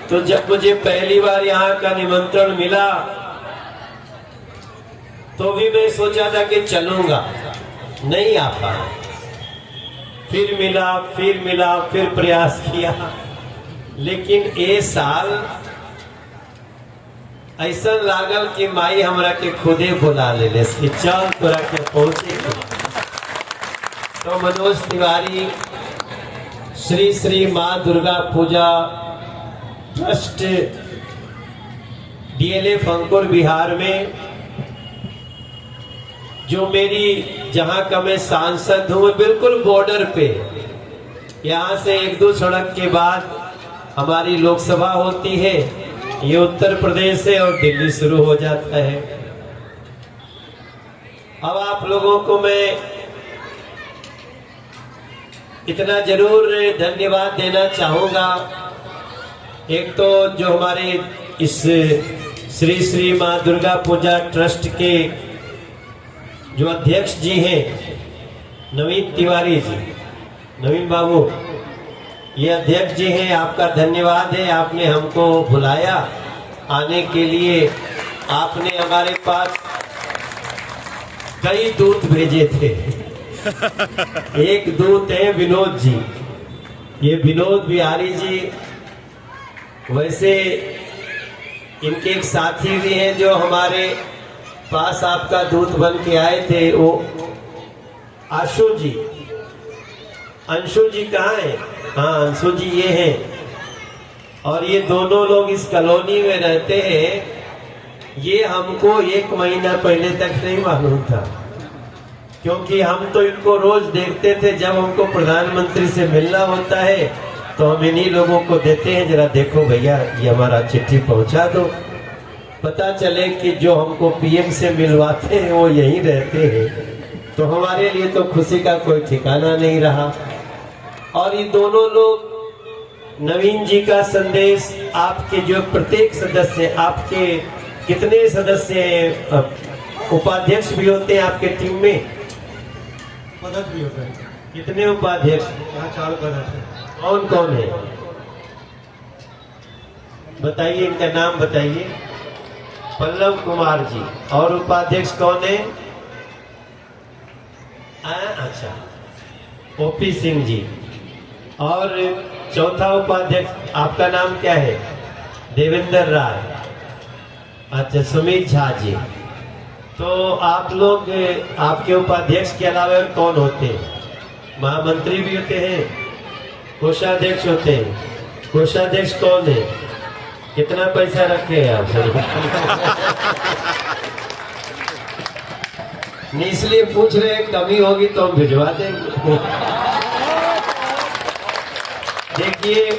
तो जब मुझे पहली बार यहाँ का निमंत्रण मिला तो भी मैं सोचा था कि चलूंगा, नहीं आ पाया। फिर मिला, फिर प्रयास किया, लेकिन ये साल ऐसा लागल कि माई हमरा के खुदे बुला ले चल तोरा के पहुंचे। तो मनोज तिवारी श्री श्री माँ दुर्गा पूजा ट्रस्ट डीएलएफ अंकुर बिहार में, जो मेरी जहां का मैं सांसद हूं, बिल्कुल बॉर्डर पे, यहाँ से 1-2 सड़क के बाद हमारी लोकसभा होती है। ये उत्तर प्रदेश है और दिल्ली शुरू हो जाता है। अब आप लोगों को मैं इतना जरूर धन्यवाद देना चाहूंगा। एक तो जो हमारे इस श्री श्री माँ दुर्गा पूजा ट्रस्ट के जो अध्यक्ष जी हैं नवीन तिवारी जी, नवीन बाबू, ये अध्यक्ष जी हैं, आपका धन्यवाद है। आपने हमको बुलाया आने के लिए। आपने हमारे पास कई दूत भेजे थे। एक दूत है विनोद जी, ये विनोद बिहारी जी। वैसे इनके एक साथी भी हैं जो हमारे पास आपका दूत बन के आए थे, वो आशु जी। अंशु जी कहाँ है? हाँ, अंशु जी ये हैं। और ये दोनों लोग इस कॉलोनी में रहते हैं। ये हमको 1 महीना पहले तक नहीं मालूम था, क्योंकि हम तो इनको रोज देखते थे। जब हमको प्रधानमंत्री से मिलना होता है तो हम इन्हीं लोगों को देते हैं, जरा देखो भैया ये हमारा चिट्ठी पहुंचा दो। पता चले कि जो हमको पीएम से मिलवाते हैं वो यहीं रहते हैं, तो हमारे लिए तो खुशी का कोई ठिकाना नहीं रहा। और ये दोनों लोग नवीन जी का संदेश, आपके जो प्रत्येक सदस्य, आपके कितने सदस्य हैं? उपाध्यक्ष भी होते हैं आपके टीम में? पदक भी होता है। कितने उपाध्यक्ष? 4 पदक है। कौन कौन है बताइए, इनका नाम बताइए। पल्लव कुमार जी। और उपाध्यक्ष कौन है? अच्छा, ओपी सिंह जी। और चौथा उपाध्यक्ष आपका नाम क्या है? देवेंद्र राय। अच्छा, सुमित झा जी। तो आप लोग, आपके उपाध्यक्ष के अलावा और कौन होते हैं? महामंत्री भी होते हैं, कोषाध्यक्ष होते हैं। कोषाध्यक्ष कौन है? कितना पैसा रखे हैं आप? नहीं, इसलिए पूछ रहे हैं, कमी होगी तो हम भिजवा देंगे। देखिए,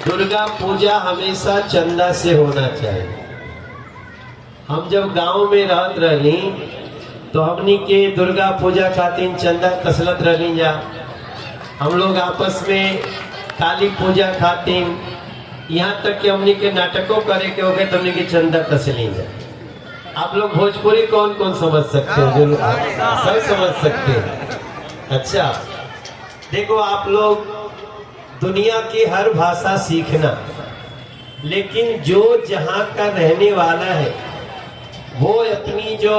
दुर्गा पूजा हमेशा चंदा से होना चाहिए। हम जब गांव में रहत रही तो हमनी के दुर्गा पूजा खातिर चंदा तसलत रही जा। हम लोग आपस में काली पूजा खातिर, यहाँ तक कि हमनी के नाटकों करे के हो गए तो हमनी के चंदा तसली जा। आप लोग भोजपुरी कौन कौन समझ सकते हो? सब समझ सकते हैं। अच्छा, देखो, आप लोग दुनिया की हर भाषा सीखना, लेकिन जो जहाँ का रहने वाला है वो अपनी जो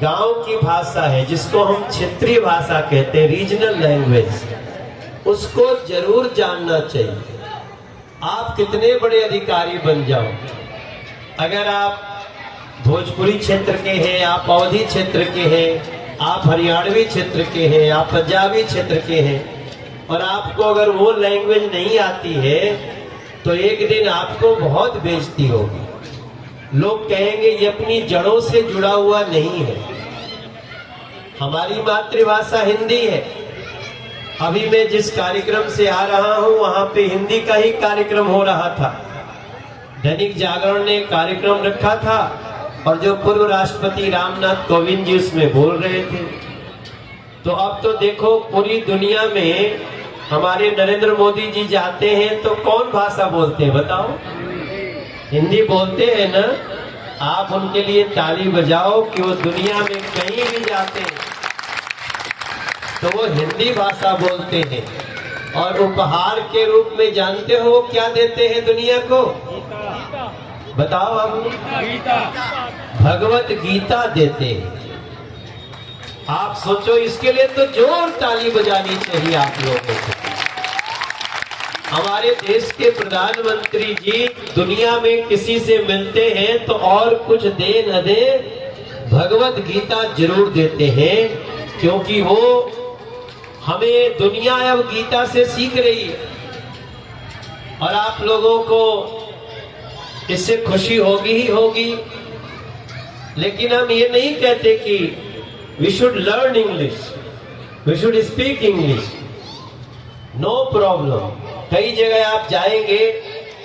गांव की भाषा है, जिसको हम क्षेत्रीय भाषा कहते हैं, रीजनल लैंग्वेज, उसको जरूर जानना चाहिए। आप कितने बड़े अधिकारी बन जाओ, अगर आप भोजपुरी क्षेत्र के हैं, आप अवधी क्षेत्र के हैं, आप हरियाणवी क्षेत्र के हैं, आप पंजाबी क्षेत्र के हैं, और आपको अगर वो लैंग्वेज नहीं आती है तो एक दिन आपको बहुत बेइज्जती होगी। लोग कहेंगे ये अपनी जड़ों से जुड़ा हुआ नहीं है। हमारी मातृभाषा हिंदी है। अभी मैं जिस कार्यक्रम से आ रहा हूं वहां पे हिंदी का ही कार्यक्रम हो रहा था। दैनिक जागरण ने कार्यक्रम रखा था और जो पूर्व राष्ट्रपति रामनाथ कोविंद जी उसमें बोल रहे थे। तो अब तो देखो, पूरी दुनिया में हमारे नरेंद्र मोदी जी जाते हैं तो कौन भाषा बोलते हैं बताओ? हिंदी बोलते हैं ना। आप उनके लिए ताली बजाओ कि वो दुनिया में कहीं भी जाते हैं तो वो हिंदी भाषा बोलते हैं। और उपहार के रूप में जानते हो वो क्या देते हैं दुनिया को? बताओ आप। भगवत गीता देते हैं। आप सोचो, इसके लिए तो जोर ताली बजानी चाहिए आप लोगों को। हमारे देश के प्रधानमंत्री जी दुनिया में किसी से मिलते हैं तो और कुछ दे न दे, भगवत गीता जरूर देते हैं, क्योंकि वो हमें दुनिया अब गीता से सीख रही है। और आप लोगों को इससे खुशी होगी ही होगी। लेकिन हम ये नहीं कहते कि we should learn English, we should speak English, no problem. कई जगह आप जाएंगे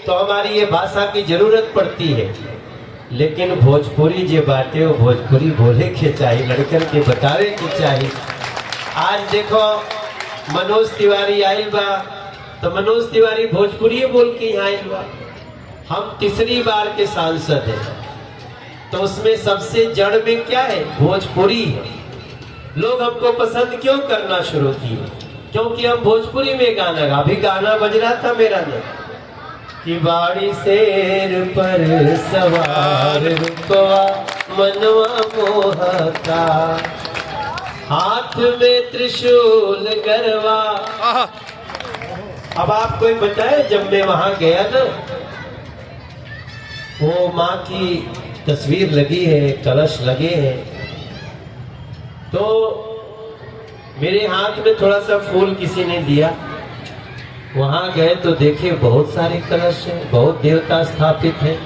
तो हमारी ये भाषा की जरूरत पड़ती है, लेकिन भोजपुरी जे बाटे वो भोजपुरी बोले के चाहिए, लड़कन के बतावे के चाहिए। आज देखो मनोज तिवारी आयल बा, तो मनोज तिवारी भोजपुरी बोल के यहाँ आयल बा। हम तीसरी बार के सांसद हैं, तो उसमें सबसे जड़ में क्या है? भोजपुरी है। लोग हमको पसंद क्यों करना शुरू किए? क्योंकि हम भोजपुरी में गाना गा। अभी गाना बज रहा था मेरा ना, कि बाड़ी शेर पर सवार रुपवा मनवा मोहता, हाथ में त्रिशूल गरवा। अब आपको एक बताए, जब मैं वहां गया ना, वो माँ की तस्वीर लगी है, कलश लगे हैं, तो मेरे हाथ में थोड़ा सा फूल किसी ने दिया। वहां गए तो देखे बहुत सारे कलश हैं, बहुत देवता स्थापित हैं।